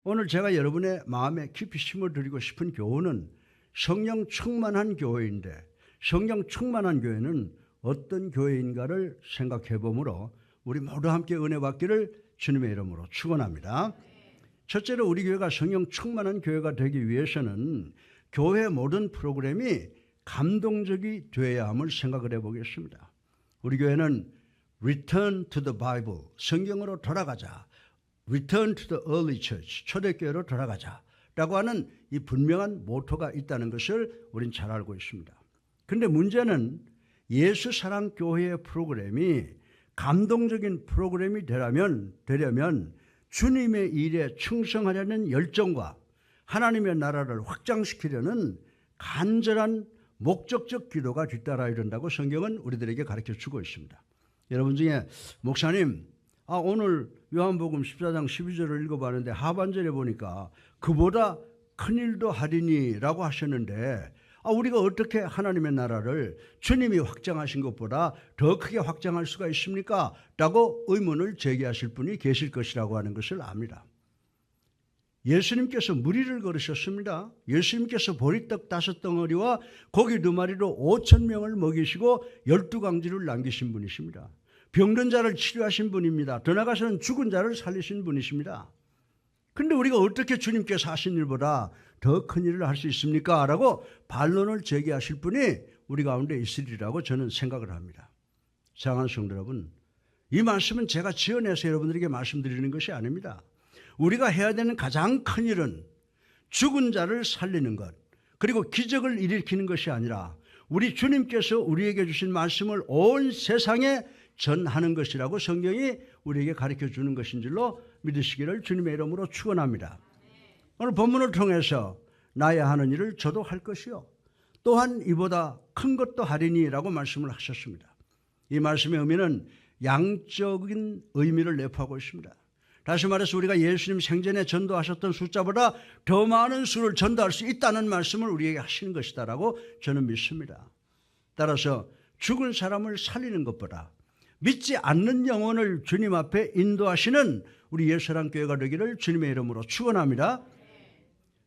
오늘 제가 여러분의 마음에 깊이 심어드리고 싶은 교훈은 성령 충만한 교회인데, 성령 충만한 교회는 어떤 교회인가를 생각해 보므로 우리 모두 함께 은혜 받기를 주님의 이름으로 축원합니다. 첫째로 우리 교회가 성령 충만한 교회가 되기 위해서는 교회 모든 프로그램이 감동적이 되어야 함을 생각을 해보겠습니다. 우리 교회는 Return to the Bible, 성경으로 돌아가자, Return to the early church, 초대교회로 돌아가자 라고 하는 이 분명한 모토가 있다는 것을 우린 잘 알고 있습니다. 그런데 문제는 예수 사랑 교회의 프로그램이 감동적인 프로그램이 되려면 주님의 일에 충성하려는 열정과 하나님의 나라를 확장시키려는 간절한 목적적 기도가 뒤따라야 된다고 성경은 우리들에게 가르쳐주고 있습니다. 여러분 중에 목사님, 오늘 요한복음 14장 12절을 읽어봤는데 하반절에 보니까 그보다 큰일도 하리니 라고 하셨는데 우리가 어떻게 하나님의 나라를 주님이 확장하신 것보다 더 크게 확장할 수가 있습니까? 라고 의문을 제기하실 분이 계실 것이라고 하는 것을 압니다. 예수님께서 무리를 걸으셨습니다. 예수님께서 보리떡 5덩어리와 고기 2마리로 5,000명을 먹이시고 12강지를 남기신 분이십니다. 병든 자를 치료하신 분입니다. 더 나아가서는 죽은 자를 살리신 분이십니다. 그런데 우리가 어떻게 주님께서 하신 일보다 더 큰 일을 할 수 있습니까? 라고 반론을 제기하실 분이 우리 가운데 있으리라고 저는 생각을 합니다. 사랑하는 성도 여러분, 이 말씀은 제가 지어내서 여러분들에게 말씀드리는 것이 아닙니다. 우리가 해야 되는 가장 큰 일은 죽은 자를 살리는 것, 그리고 기적을 일으키는 것이 아니라 우리 주님께서 우리에게 주신 말씀을 온 세상에 전하는 것이라고 성경이 우리에게 가르쳐 주는 것인 줄로 믿으시기를 주님의 이름으로 축원합니다. 오늘 본문을 통해서 나야 하는 일을 저도 할 것이요 또한 이보다 큰 것도 하리니 라고 말씀을 하셨습니다. 이 말씀의 의미는 양적인 의미를 내포하고 있습니다. 다시 말해서 우리가 예수님 생전에 전도하셨던 숫자보다 더 많은 수를 전도할 수 있다는 말씀을 우리에게 하시는 것이다 라고 저는 믿습니다. 따라서 죽은 사람을 살리는 것보다 믿지 않는 영혼을 주님 앞에 인도하시는 우리 예수사랑 교회가 되기를 주님의 이름으로 축원합니다.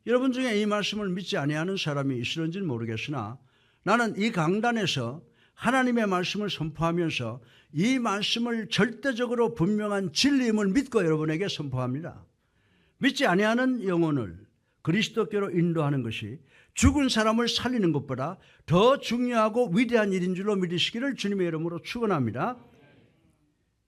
여러분 중에 이 말씀을 믿지 아니하는 사람이 있을는지는 모르겠으나 나는 이 강단에서 하나님의 말씀을 선포하면서 이 말씀을 절대적으로 분명한 진리임을 믿고 여러분에게 선포합니다. 믿지 아니하는 영혼을 그리스도께로 인도하는 것이 죽은 사람을 살리는 것보다 더 중요하고 위대한 일인 줄로 믿으시기를 주님의 이름으로 축원합니다.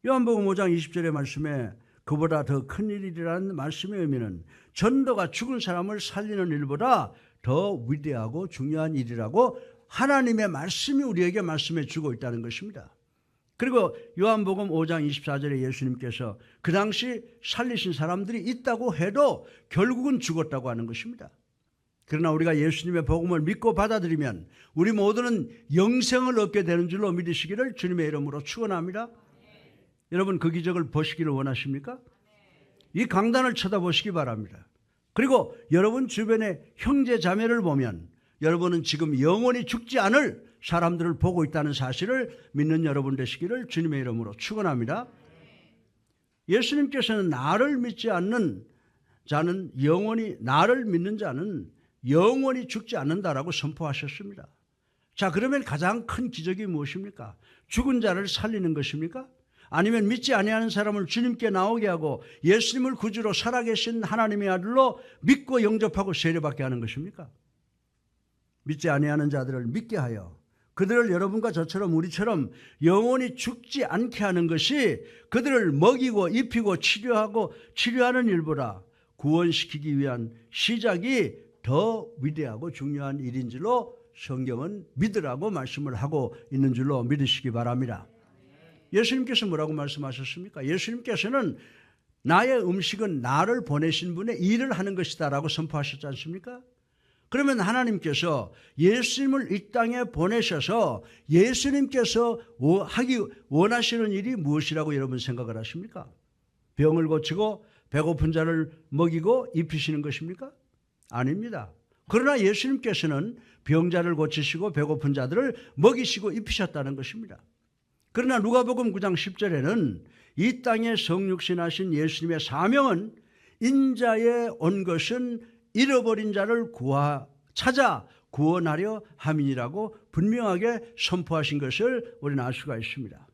요한복음 5장 20절의 말씀에 그보다 더 큰 일이라는 말씀의 의미는 전도가 죽은 사람을 살리는 일보다 더 위대하고 중요한 일이라고 하나님의 말씀이 우리에게 말씀해 주고 있다는 것입니다. 그리고 요한복음 5장 24절에 예수님께서 그 당시 살리신 사람들이 있다고 해도 결국은 죽었다고 하는 것입니다. 그러나 우리가 예수님의 복음을 믿고 받아들이면 우리 모두는 영생을 얻게 되는 줄로 믿으시기를 주님의 이름으로 축원합니다. 여러분 그 기적을 보시기를 원하십니까? 이 강단을 쳐다보시기 바랍니다. 그리고 여러분 주변의 형제 자매를 보면 여러분은 지금 영원히 죽지 않을 사람들을 보고 있다는 사실을 믿는 여러분 되시기를 주님의 이름으로 축원합니다. 예수님께서는 나를 믿지 않는 자는 나를 믿는 자는 영원히 죽지 않는다라고 선포하셨습니다. 자, 그러면 가장 큰 기적이 무엇입니까? 죽은 자를 살리는 것입니까? 아니면 믿지 아니하는 사람을 주님께 나오게 하고 예수님을 구주로 살아계신 하나님의 아들로 믿고 영접하고 세례받게 하는 것입니까? 믿지 아니하는 자들을 믿게 하여 그들을 여러분과 저처럼 우리처럼 영원히 죽지 않게 하는 것이 그들을 먹이고 입히고 치료하는 일보다 구원시키기 위한 시작이 더 위대하고 중요한 일인 줄로 성경은 믿으라고 말씀을 하고 있는 줄로 믿으시기 바랍니다. 예수님께서 뭐라고 말씀하셨습니까? 예수님께서는 나의 음식은 나를 보내신 분의 일을 하는 것이다 라고 선포하셨지 않습니까? 그러면 하나님께서 예수님을 이 땅에 보내셔서 예수님께서 하기 원하시는 일이 무엇이라고 여러분 생각을 하십니까? 병을 고치고 배고픈 자를 먹이고 입히시는 것입니까? 아닙니다. 그러나 예수님께서는 병자를 고치시고 배고픈 자들을 먹이시고 입히셨다는 것입니다. 그러나 누가복음 9장 10절에는 이 땅에 성육신하신 예수님의 사명은 인자에 온 것은 잃어버린 자를 찾아 구원하려 함이라고 분명하게 선포하신 것을 우리는 알 수가 있습니다.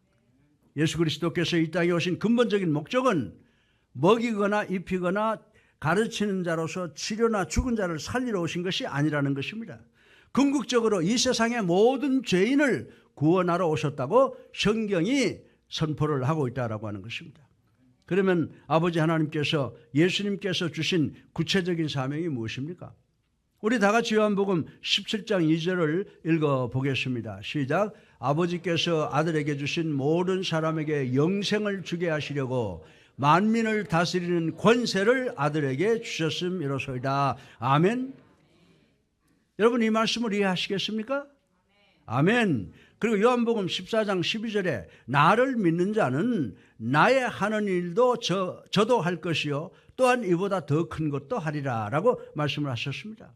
예수 그리스도께서 이 땅에 오신 근본적인 목적은 먹이거나 입히거나 가르치는 자로서 치료나 죽은 자를 살리러 오신 것이 아니라는 것입니다. 궁극적으로 이 세상의 모든 죄인을 구원하러 오셨다고 성경이 선포를 하고 있다라고 하는 것입니다. 그러면 아버지 하나님께서 예수님께서 주신 구체적인 사명이 무엇입니까? 우리 다 같이 요한복음 17장 2절을 읽어보겠습니다. 시작. 아버지께서 아들에게 주신 모든 사람에게 영생을 주게 하시려고 만민을 다스리는 권세를 아들에게 주셨음이로소이다. 아멘. 여러분 이 말씀을 이해하시겠습니까? 아멘. 그리고 요한복음 14장 12절에 나를 믿는 자는 나의 하는 일도 저도 할 것이요 또한 이보다 더 큰 것도 하리라 라고 말씀을 하셨습니다.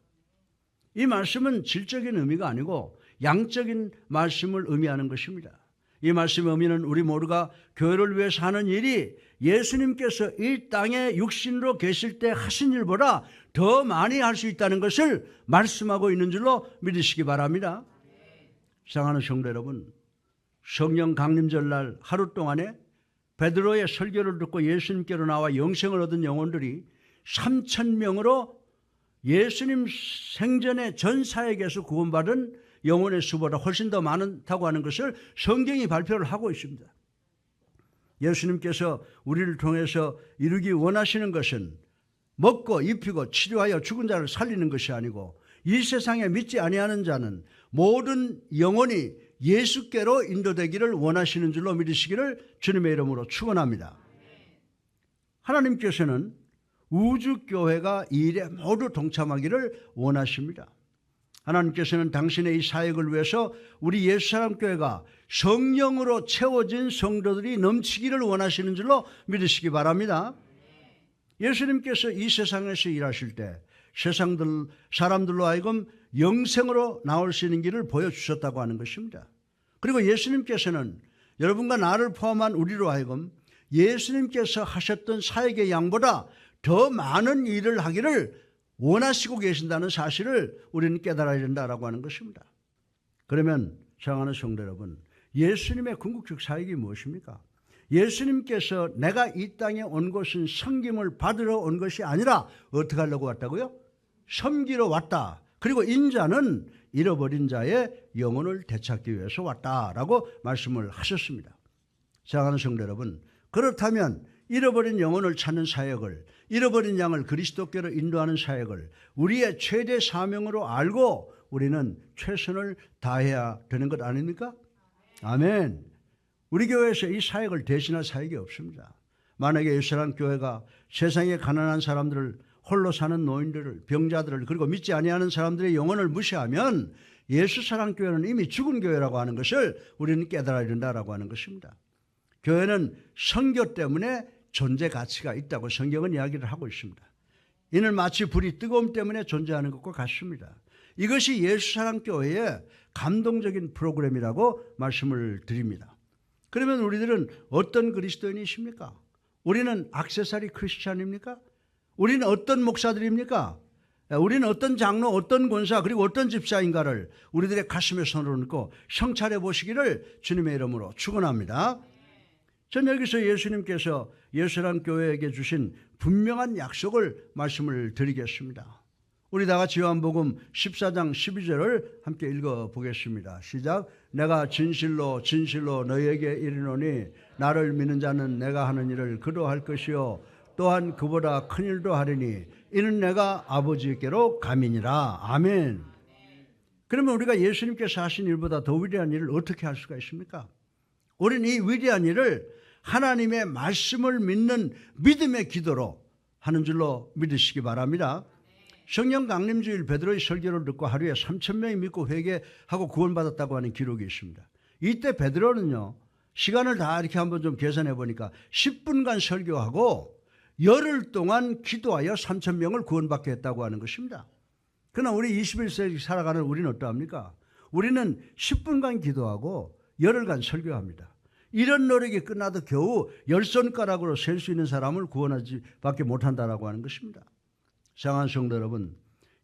이 말씀은 질적인 의미가 아니고 양적인 말씀을 의미하는 것입니다. 이 말씀의 의미는 우리 모두가 교회를 위해서 하는 일이 예수님께서 이 땅에 육신으로 계실 때 하신 일보다 더 많이 할 수 있다는 것을 말씀하고 있는 줄로 믿으시기 바랍니다. 사랑하는 성도 여러분, 성령 강림절 날 하루 동안에 베드로의 설교를 듣고 예수님께로 나와 영생을 얻은 영혼들이 3,000명으로 예수님 생전에 전 사역에서 구원받은 영혼의 수보다 훨씬 더 많다고 하는 것을 성경이 발표를 하고 있습니다. 예수님께서 우리를 통해서 이루기 원하시는 것은 먹고 입히고 치료하여 죽은 자를 살리는 것이 아니고 이 세상에 믿지 아니하는 자는 모든 영혼이 예수께로 인도되기를 원하시는 줄로 믿으시기를 주님의 이름으로 축원합니다. 하나님께서는 우주교회가 이 일에 모두 동참하기를 원하십니다. 하나님께서는 당신의 이 사역을 위해서 우리 예수사랑교회가 성령으로 채워진 성도들이 넘치기를 원하시는 줄로 믿으시기 바랍니다. 예수님께서 이 세상에서 일하실 때 사람들로 하여금 영생으로 나올 수 있는 길을 보여주셨다고 하는 것입니다. 그리고 예수님께서는 여러분과 나를 포함한 우리로 하여금 예수님께서 하셨던 사역의 양보다 더 많은 일을 하기를 원하시고 계신다는 사실을 우리는 깨달아야 된다라고 하는 것입니다. 그러면 사랑하는 성도 여러분, 예수님의 궁극적 사역이 무엇입니까? 예수님께서 내가 이 땅에 온 것은 섬김을 받으러 온 것이 아니라 어떻게 하려고 왔다고요? 섬기러 왔다. 그리고 인자는 잃어버린 자의 영혼을 되찾기 위해서 왔다라고 말씀을 하셨습니다. 사랑하는 성도 여러분, 그렇다면 잃어버린 영혼을 찾는 사역을, 잃어버린 양을 그리스도께로 인도하는 사역을 우리의 최대 사명으로 알고 우리는 최선을 다해야 되는 것 아닙니까? 아멘. 우리 교회에서 이 사역을 대신할 사역이 없습니다. 만약에 예수사랑교회가 세상의 가난한 사람들을, 홀로 사는 노인들을, 병자들을, 그리고 믿지 아니하는 사람들의 영혼을 무시하면 예수사랑교회는 이미 죽은 교회라고 하는 것을 우리는 깨달아야 된다라고 하는 것입니다. 교회는 선교 때문에 존재 가치가 있다고 성경은 이야기를 하고 있습니다. 이는 마치 불이 뜨거움 때문에 존재하는 것과 같습니다. 이것이 예수사랑교회의 감동적인 프로그램이라고 말씀을 드립니다. 그러면 우리들은 어떤 그리스도인이십니까? 우리는 액세서리 크리스찬입니까? 우리는 어떤 목사들입니까? 우리는 어떤 장로, 어떤 권사, 그리고 어떤 집사인가를 우리들의 가슴에 손을 얹고 성찰해 보시기를 주님의 이름으로 축원합니다. 전 여기서 예수님께서 예수사랑교회에게 주신 분명한 약속을 말씀을 드리겠습니다. 우리 다 같이 요한복음 14장 12절을 함께 읽어보겠습니다. 시작. 내가 진실로 진실로 너희에게 이르노니 나를 믿는 자는 내가 하는 일을 그도 할 것이요 또한 그보다 큰 일도 하리니 이는 내가 아버지께로 감이니라. 아멘. 그러면 우리가 예수님께서 하신 일보다 더 위대한 일을 어떻게 할 수가 있습니까? 우리는 이 위대한 일을 하나님의 말씀을 믿는 믿음의 기도로 하는 줄로 믿으시기 바랍니다. 성령 강림주일 베드로의 설교를 듣고 하루에 3,000명이 믿고 회개하고 구원받았다고 하는 기록이 있습니다. 이때 베드로는요, 시간을 다 이렇게 한번 좀 계산해 보니까 10분간 설교하고 열흘 동안 기도하여 3,000명을 구원받게 했다고 하는 것입니다. 그러나 우리 21세기 살아가는 우리는 어떠합니까? 우리는 10분간 기도하고 열흘간 설교합니다. 이런 노력이 끝나도 겨우 10손가락으로 셀 수 있는 사람을 구원하지 밖에 못한다라고 하는 것입니다. 사랑하는 성도 여러분,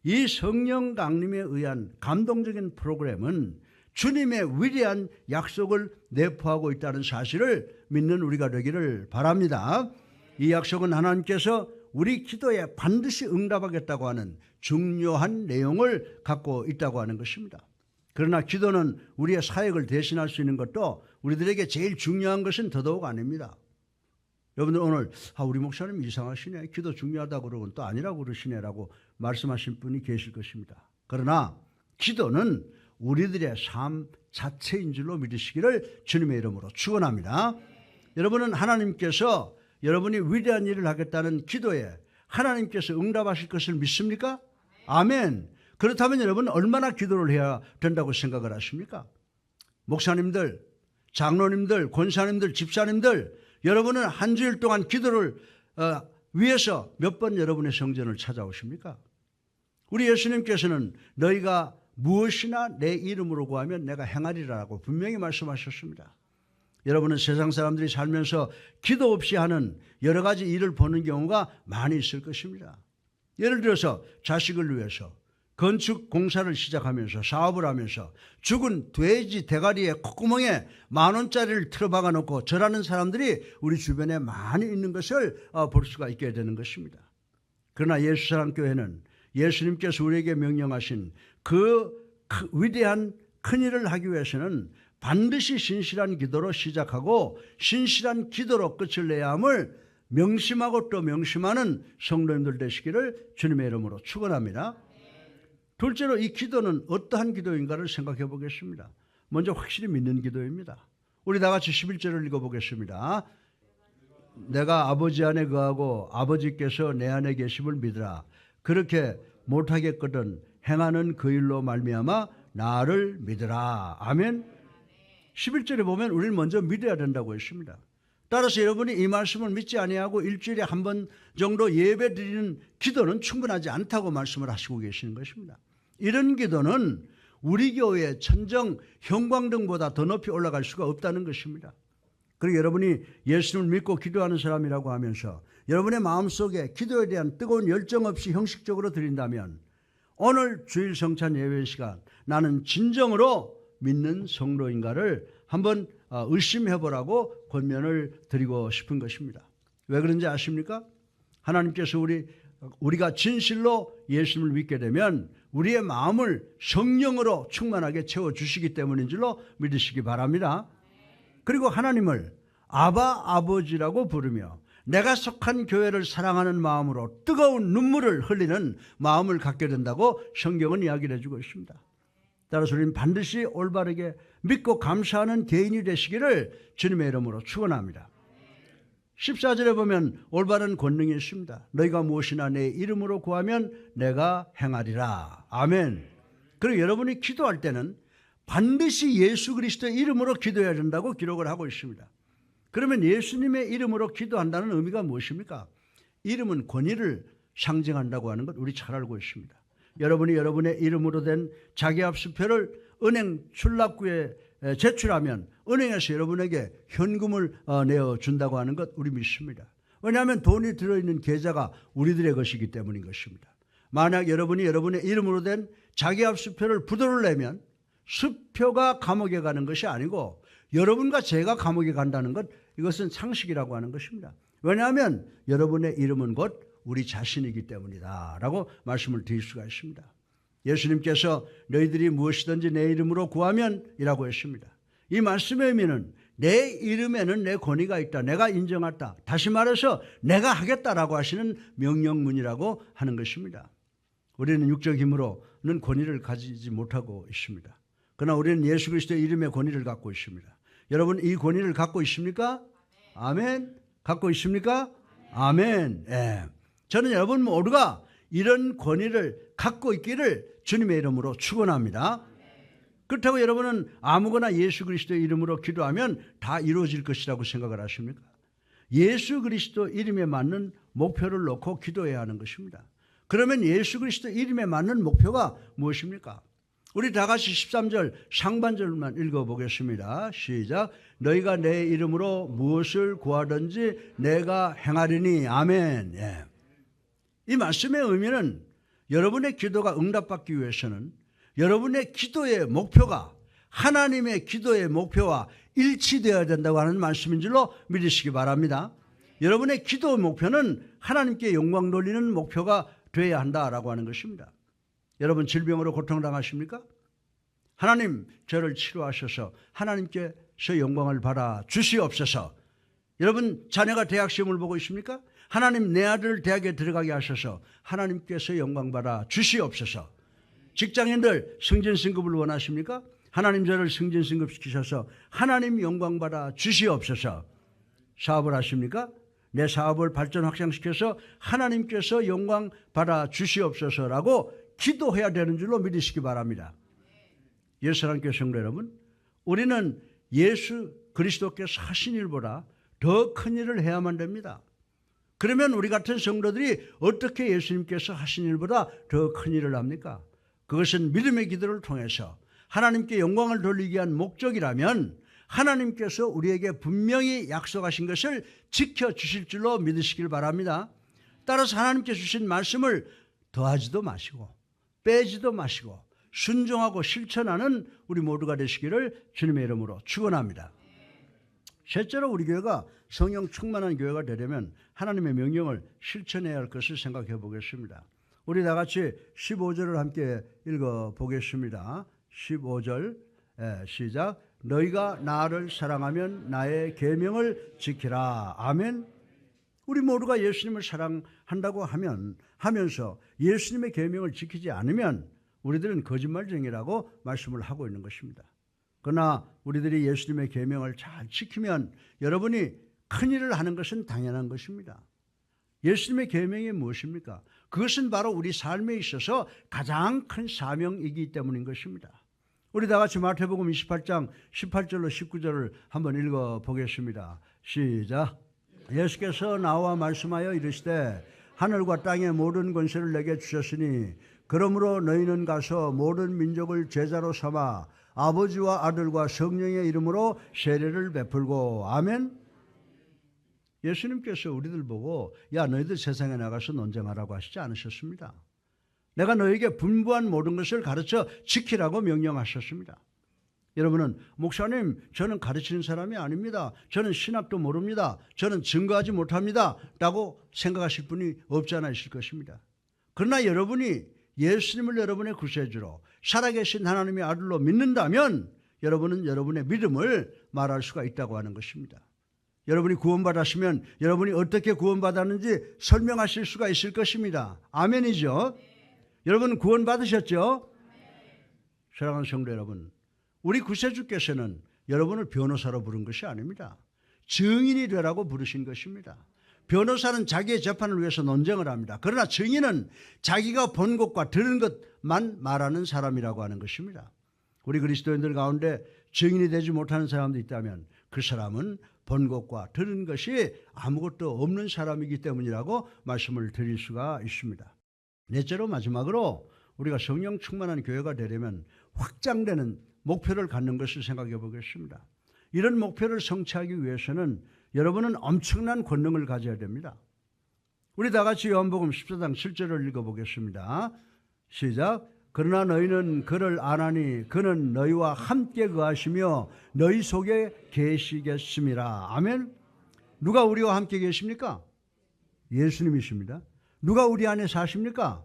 이 성령 강림에 의한 감동적인 프로그램은 주님의 위대한 약속을 내포하고 있다는 사실을 믿는 우리가 되기를 바랍니다. 이 약속은 하나님께서 우리 기도에 반드시 응답하겠다고 하는 중요한 내용을 갖고 있다고 하는 것입니다. 그러나 기도는 우리의 사역을 대신할 수 있는 것도 우리들에게 제일 중요한 것은 더더욱 아닙니다. 여러분들 오늘 우리 목사님 이상하시네, 기도 중요하다고 그러고 또 아니라고 그러시네라고 말씀하신 분이 계실 것입니다. 그러나 기도는 우리들의 삶 자체인 줄로 믿으시기를 주님의 이름으로 축원합니다. 여러분은 하나님께서 여러분이 위대한 일을 하겠다는 기도에 하나님께서 응답하실 것을 믿습니까? 아멘. 그렇다면 여러분 얼마나 기도를 해야 된다고 생각을 하십니까? 목사님들, 장로님들, 권사님들, 집사님들, 여러분은 한 주일 동안 기도를 위해서 몇 번 여러분의 성전을 찾아오십니까? 우리 예수님께서는 너희가 무엇이나 내 이름으로 구하면 내가 행하리라고 분명히 말씀하셨습니다. 여러분은 세상 사람들이 살면서 기도 없이 하는 여러 가지 일을 보는 경우가 많이 있을 것입니다. 예를 들어서 자식을 위해서 건축 공사를 시작하면서 사업을 하면서 죽은 돼지 대가리에 콧구멍에 10,000원짜리를 틀어박아 놓고 절하는 사람들이 우리 주변에 많이 있는 것을 볼 수가 있게 되는 것입니다. 그러나 예수사랑교회는 예수님께서 우리에게 명령하신 그 위대한 큰일을 하기 위해서는 반드시 신실한 기도로 시작하고 신실한 기도로 끝을 내야 함을 명심하고 또 명심하는 성도님들 되시기를 주님의 이름으로 축원합니다. 둘째로 이 기도는 어떠한 기도인가를 생각해 보겠습니다. 먼저 확실히 믿는 기도입니다. 우리 다 같이 11절을 읽어보겠습니다. 내가 아버지 안에 거하고 아버지께서 내 안에 계심을 믿으라. 그렇게 못하겠거든 행하는 그 일로 말미암아 나를 믿으라. 아멘. 11절에 보면 우리는 먼저 믿어야 된다고 했습니다. 따라서 여러분이 이 말씀을 믿지 아니하고 일주일에 한 번 정도 예배 드리는 기도는 충분하지 않다고 말씀을 하시고 계시는 것입니다. 이런 기도는 우리 교회의 천정 형광등보다 더 높이 올라갈 수가 없다는 것입니다. 그리고 여러분이 예수님을 믿고 기도하는 사람이라고 하면서 여러분의 마음속에 기도에 대한 뜨거운 열정 없이 형식적으로 드린다면 오늘 주일 성찬 예배 시간 나는 진정으로 믿는 성도인가를 한번 의심해 보라고 권면을 드리고 싶은 것입니다. 왜 그런지 아십니까? 하나님께서 우리가 진실로 예수님을 믿게 되면 우리의 마음을 성령으로 충만하게 채워주시기 때문인 줄로 믿으시기 바랍니다. 그리고 하나님을 아버지라고 부르며 내가 속한 교회를 사랑하는 마음으로 뜨거운 눈물을 흘리는 마음을 갖게 된다고 성경은 이야기를 해주고 있습니다. 따라서 우리는 반드시 올바르게 믿고 감사하는 개인이 되시기를 주님의 이름으로 축원합니다. 14절에 보면 올바른 권능이 있습니다. 너희가 무엇이나 내 이름으로 구하면 내가 행하리라. 아멘. 그리고 여러분이 기도할 때는 반드시 예수 그리스도의 이름으로 기도해야 된다고 기록을 하고 있습니다. 그러면 예수님의 이름으로 기도한다는 의미가 무엇입니까? 이름은 권위를 상징한다고 하는 것 우리 잘 알고 있습니다. 여러분이 여러분의 이름으로 된 자기합수표를 은행 출납구에 제출하면 은행에서 여러분에게 현금을 내어준다고 하는 것 우리 믿습니다. 왜냐하면 돈이 들어있는 계좌가 우리들의 것이기 때문인 것입니다. 만약 여러분이 여러분의 이름으로 된 자기합수표를 부도를 내면 수표가 감옥에 가는 것이 아니고 여러분과 제가 감옥에 간다는 것, 이것은 상식이라고 하는 것입니다. 왜냐하면 여러분의 이름은 곧 우리 자신이기 때문이다 라고 말씀을 드릴 수가 있습니다. 예수님께서 너희들이 무엇이든지 내 이름으로 구하면 이라고 했습니다. 이 말씀의 의미는 내 이름에는 내 권위가 있다, 내가 인정했다, 다시 말해서 내가 하겠다라고 하시는 명령문이라고 하는 것입니다. 우리는 육적 힘으로는 권위를 가지지 못하고 있습니다. 그러나 우리는 예수 그리스도의 이름의 권위를 갖고 있습니다. 여러분 이 권위를 갖고 있습니까? 아멘. 갖고 있습니까? 아멘. 예. 저는 여러분 모두가 이런 권위를 갖고 있기를 주님의 이름으로 축원합니다. 그렇다고 여러분은 아무거나 예수 그리스도의 이름으로 기도하면 다 이루어질 것이라고 생각을 하십니까? 예수 그리스도 이름에 맞는 목표를 놓고 기도해야 하는 것입니다. 그러면 예수 그리스도 이름에 맞는 목표가 무엇입니까? 우리 다 같이 13절 상반절만 읽어보겠습니다. 시작. 너희가 내 이름으로 무엇을 구하든지 내가 행하리니. 아멘. 예. 이 말씀의 의미는 여러분의 기도가 응답받기 위해서는 여러분의 기도의 목표가 하나님의 기도의 목표와 일치되어야 된다고 하는 말씀인 줄로 믿으시기 바랍니다. 여러분의 기도의 목표는 하나님께 영광 돌리는 목표가 되어야 한다라고 하는 것입니다. 여러분 질병으로 고통당하십니까? 하나님 저를 치료하셔서 하나님께서 영광을 받아 주시옵소서. 여러분 자녀가 대학 시험을 보고 있습니까? 하나님 내 아들을 대학에 들어가게 하셔서 하나님께서 영광 받아 주시옵소서. 직장인들 승진 승급을 원하십니까? 하나님 저를 승진 승급시키셔서 하나님 영광 받아 주시옵소서. 사업을 하십니까? 내 사업을 발전 확장시켜서 하나님께서 영광 받아 주시옵소서라고 기도해야 되는 줄로 믿으시기 바랍니다. 예수님께 성도 여러분, 우리는 예수 그리스도께서 하신 일보다 더 큰 일을 해야만 됩니다. 그러면 우리 같은 성도들이 어떻게 예수님께서 하신 일보다 더 큰 일을 합니까? 그것은 믿음의 기도를 통해서 하나님께 영광을 돌리기 위한 목적이라면 하나님께서 우리에게 분명히 약속하신 것을 지켜주실 줄로 믿으시길 바랍니다. 따라서 하나님께 주신 말씀을 더하지도 마시고 빼지도 마시고 순종하고 실천하는 우리 모두가 되시기를 주님의 이름으로 축원합니다. 셋째로 우리 교회가 성령 충만한 교회가 되려면 하나님의 명령을 실천해야 할 것을 생각해 보겠습니다. 우리 다 같이 15절을 함께 읽어보겠습니다. 15절 시작. 너희가 나를 사랑하면 나의 계명을 지키라. 아멘. 우리 모두가 예수님을 사랑한다고 하면서 예수님의 계명을 지키지 않으면 우리들은 거짓말쟁이라고 말씀을 하고 있는 것입니다. 그러나 우리들이 예수님의 계명을 잘 지키면 여러분이 큰일을 하는 것은 당연한 것입니다. 예수님의 계명이 무엇입니까? 그것은 바로 우리 삶에 있어서 가장 큰 사명이기 때문인 것입니다. 우리 다 같이 마태복음 28장 18절로 19절을 한번 읽어보겠습니다. 시작. 예수께서 나와 말씀하여 이르시되 하늘과 땅의 모든 권세를 내게 주셨으니 그러므로 너희는 가서 모든 민족을 제자로 삼아 아버지와 아들과 성령의 이름으로 세례를 베풀고. 아멘. 예수님께서 우리들 보고 야 너희들 세상에 나가서 논쟁하라고 하시지 않으셨습니다. 내가 너에게 분부한 모든 것을 가르쳐 지키라고 명령하셨습니다. 여러분은 목사님 저는 가르치는 사람이 아닙니다. 저는 신학도 모릅니다. 저는 증거하지 못합니다. 라고 생각하실 분이 없지 않아 있을 것입니다. 그러나 여러분이 예수님을 여러분의 구세주로 살아계신 하나님의 아들로 믿는다면 여러분은 여러분의 믿음을 말할 수가 있다고 하는 것입니다. 여러분이 구원받았으면 여러분이 어떻게 구원받았는지 설명하실 수가 있을 것입니다. 아멘이죠. 여러분 구원받으셨죠? 사랑하는 성도 여러분, 우리 구세주께서는 여러분을 변호사로 부른 것이 아닙니다. 증인이 되라고 부르신 것입니다. 변호사는 자기의 재판을 위해서 논쟁을 합니다. 그러나 증인은 자기가 본 것과 들은 것만 말하는 사람이라고 하는 것입니다. 우리 그리스도인들 가운데 증인이 되지 못하는 사람도 있다면 그 사람은 본 것과 들은 것이 아무것도 없는 사람이기 때문이라고 말씀을 드릴 수가 있습니다. 넷째로 마지막으로 우리가 성령 충만한 교회가 되려면 확장되는 목표를 갖는 것을 생각해 보겠습니다. 이런 목표를 성취하기 위해서는 여러분은 엄청난 권능을 가져야 됩니다. 우리 다 같이 요한복음 14장 7절을 읽어보겠습니다. 시작. 그러나 너희는 그를 아나니 그는 너희와 함께 거하시며 너희 속에 계시겠음이라. 아멘. 누가 우리와 함께 계십니까? 예수님이십니다. 누가 우리 안에 사십니까?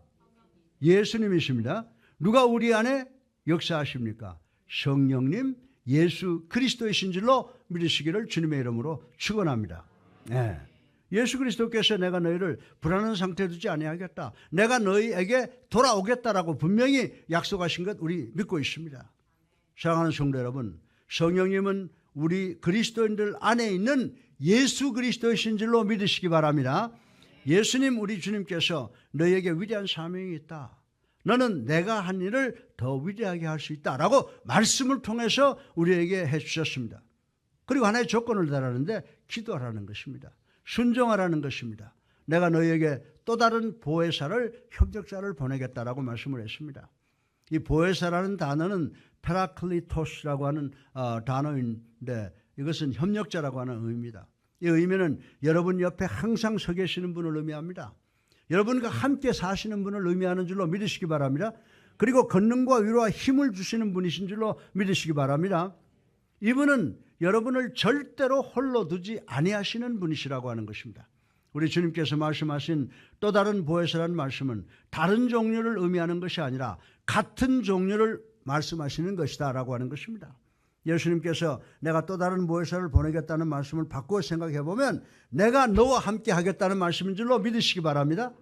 예수님이십니다. 누가 우리 안에 역사하십니까? 성령님 예수 그리스도이신 줄로 믿으시기를 주님의 이름으로 축원합니다. 네. 예수 그리스도께서 내가 너희를 불안한 상태에 두지 아니하겠다, 내가 너희에게 돌아오겠다라고 분명히 약속하신 것 우리 믿고 있습니다. 사랑하는 성도 여러분, 성령님은 우리 그리스도인들 안에 있는 예수 그리스도이신 줄로 믿으시기 바랍니다. 예수님 우리 주님께서 너희에게 위대한 사명이 있다, 너는 내가 한 일을 더 위대하게 할 수 있다라고 말씀을 통해서 우리에게 해주셨습니다. 그리고 하나의 조건을 달았는데 기도하라는 것입니다. 순종하라는 것입니다. 내가 너희에게 또 다른 보혜사를, 협력자를 보내겠다라고 말씀을 했습니다. 이 보혜사라는 단어는 페라클리토스라고 하는 단어인데 이것은 협력자라고 하는 의미입니다. 이 의미는 여러분 옆에 항상 서 계시는 분을 의미합니다. 여러분과 함께 사시는 분을 의미하는 줄로 믿으시기 바랍니다. 그리고 권능과 위로와 힘을 주시는 분이신 줄로 믿으시기 바랍니다. 이분은 여러분을 절대로 홀로 두지 아니하시는 분이시라고 하는 것입니다. 우리 주님께서 말씀하신 또 다른 보혜사라는 말씀은 다른 종류를 의미하는 것이 아니라 같은 종류를 말씀하시는 것이다 라고 하는 것입니다. 예수님께서 내가 또 다른 보혜사를 보내겠다는 말씀을 바꾸어 생각해 보면 내가 너와 함께 하겠다는 말씀인 줄로 믿으시기 바랍니다.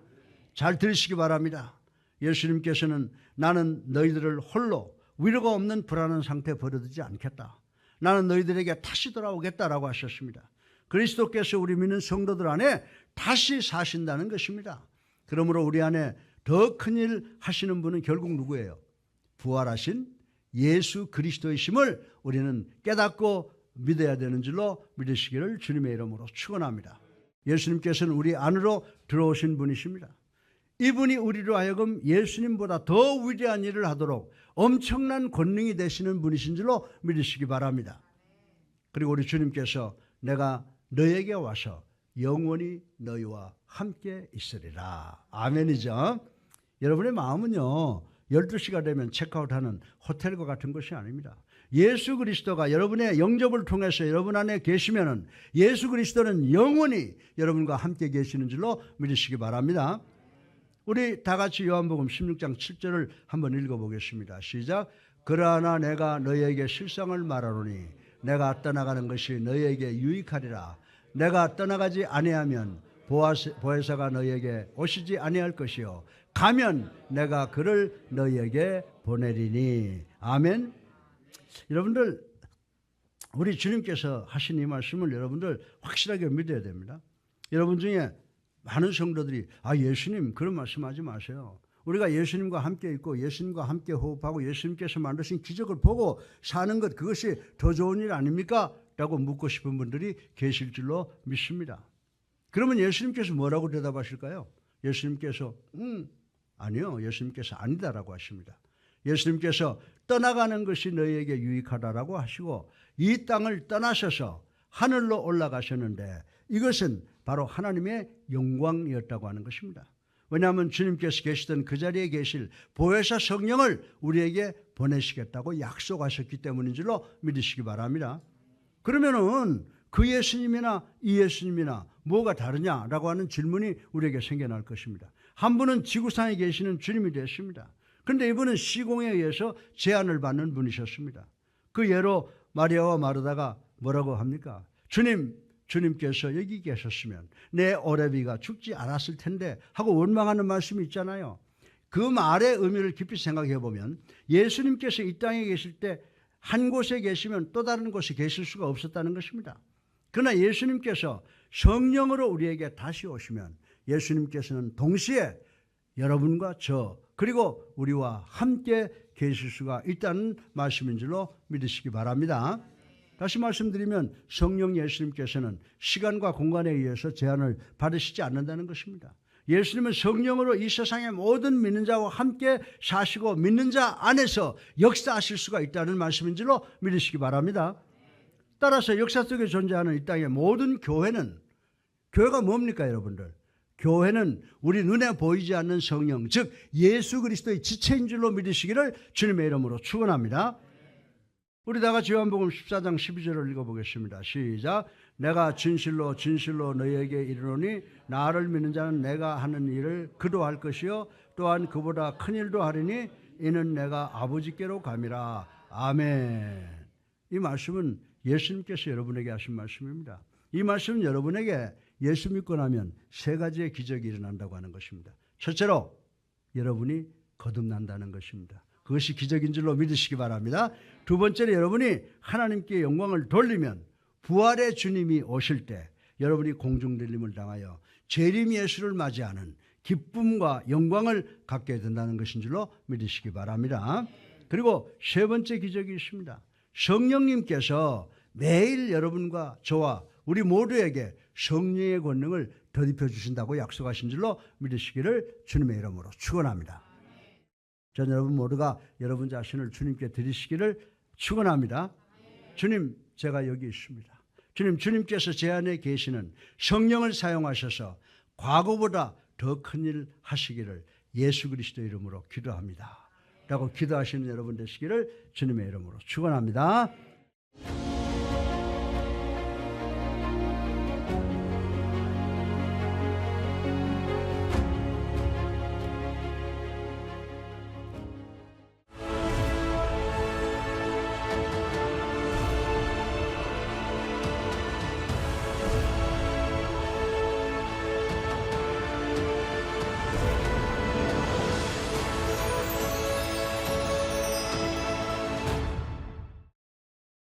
잘 들으시기 바랍니다. 예수님께서는 나는 너희들을 홀로 위로가 없는 불안한 상태에 버려두지 않겠다. 나는 너희들에게 다시 돌아오겠다라고 하셨습니다. 그리스도께서 우리 믿는 성도들 안에 다시 사신다는 것입니다. 그러므로 우리 안에 더 큰 일 하시는 분은 결국 누구예요? 부활하신 예수 그리스도이심을 우리는 깨닫고 믿어야 되는 줄로 믿으시기를 주님의 이름으로 축원합니다. 예수님께서는 우리 안으로 들어오신 분이십니다. 이분이 우리로 하여금 예수님보다 더 위대한 일을 하도록 엄청난 권능이 되시는 분이신 줄로 믿으시기 바랍니다. 그리고 우리 주님께서 내가 너에게 와서 영원히 너희와 함께 있으리라. 아멘이죠. 여러분의 마음은요 12시가 되면 체크아웃하는 호텔과 같은 것이 아닙니다. 예수 그리스도가 여러분의 영접을 통해서 여러분 안에 계시면은 예수 그리스도는 영원히 여러분과 함께 계시는 줄로 믿으시기 바랍니다. 우리 다 같이 요한복음 16장 7절을 한번 읽어보겠습니다. 시작. 그러나 내가 너희에게 실상을 말하노니 내가 떠나가는 것이 너희에게 유익하리라. 내가 떠나가지 아니하면 보혜사가 너희에게 오시지 아니할 것이요 가면 내가 그를 너희에게 보내리니. 아멘. 여러분들 우리 주님께서 하신 이 말씀을 여러분들 확실하게 믿어야 됩니다. 여러분 중에 많은 성도들이 예수님 그런 말씀하지 마세요. 우리가 예수님과 함께 있고 예수님과 함께 호흡하고 예수님께서 만드신 기적을 보고 사는 것 그것이 더 좋은 일 아닙니까? 라고 묻고 싶은 분들이 계실 줄로 믿습니다. 그러면 예수님께서 뭐라고 대답하실까요? 예수님께서 아니요. 예수님께서 아니다라고 하십니다. 예수님께서 떠나가는 것이 너희에게 유익하다라고 하시고 이 땅을 떠나셔서 하늘로 올라가셨는데 이것은 바로 하나님의 영광이었다고 하는 것입니다. 왜냐하면 주님께서 계시던 그 자리에 계실 보혜사 성령을 우리에게 보내시겠다고 약속하셨기 때문인 줄로 믿으시기 바랍니다. 그러면은 그 예수님이나 이 예수님이나 뭐가 다르냐라고 하는 질문이 우리에게 생겨날 것입니다. 한 분은 지구상에 계시는 주님이 되었습니다. 그런데 이분은 시공에 의해서 제한을 받는 분이셨습니다. 그 예로 마리아와 마르다가 뭐라고 합니까? 주님께서 여기 계셨으면 내 오레비가 죽지 않았을 텐데 하고 원망하는 말씀이 있잖아요. 그 말의 의미를 깊이 생각해 보면 예수님께서 이 땅에 계실 때 한 곳에 계시면 또 다른 곳에 계실 수가 없었다는 것입니다. 그러나 예수님께서 성령으로 우리에게 다시 오시면 예수님께서는 동시에 여러분과 저 그리고 우리와 함께 계실 수가 있다는 말씀인 줄로 믿으시기 바랍니다. 다시 말씀드리면 성령 예수님께서는 시간과 공간에 의해서 제한을 받으시지 않는다는 것입니다. 예수님은 성령으로 이 세상의 모든 믿는 자와 함께 사시고 믿는 자 안에서 역사하실 수가 있다는 말씀인 줄로 믿으시기 바랍니다. 따라서 역사 속에 존재하는 이 땅의 모든 교회가 뭡니까 여러분들? 교회는 우리 눈에 보이지 않는 성령 즉 예수 그리스도의 지체인 줄로 믿으시기를 주님의 이름으로 축원합니다. 우리 다 같이 요한복음 14장 12절을 읽어보겠습니다. 시작. 내가 진실로 진실로 너희에게 이르노니 나를 믿는 자는 내가 하는 일을 그도 할 것이요 또한 그보다 큰 일도 하리니 이는 내가 아버지께로 감이라. 아멘. 이 말씀은 예수님께서 여러분에게 하신 말씀입니다. 이 말씀은 여러분에게 예수 믿고 나면 세 가지의 기적이 일어난다고 하는 것입니다. 첫째로 여러분이 거듭난다는 것입니다. 그것이 기적인 줄로 믿으시기 바랍니다. 두 번째로 여러분이 하나님께 영광을 돌리면 부활의 주님이 오실 때 여러분이 공중들림을 당하여 재림 예수를 맞이하는 기쁨과 영광을 갖게 된다는 것인 줄로 믿으시기 바랍니다. 그리고 세 번째 기적이 있습니다. 성령님께서 매일 여러분과 저와 우리 모두에게 성령의 권능을 덧입혀 주신다고 약속하신 줄로 믿으시기를 주님의 이름으로 축원합니다. 저는 여러분 모두가 여러분 자신을 주님께 드리시기를 축원합니다. 주님, 제가 여기 있습니다. 주님께서 제 안에 계시는 성령을 사용하셔서 과거보다 더 큰 일 하시기를 예수 그리스도 이름으로 기도합니다. 라고 기도하시는 여러분 되시기를 주님의 이름으로 축원합니다.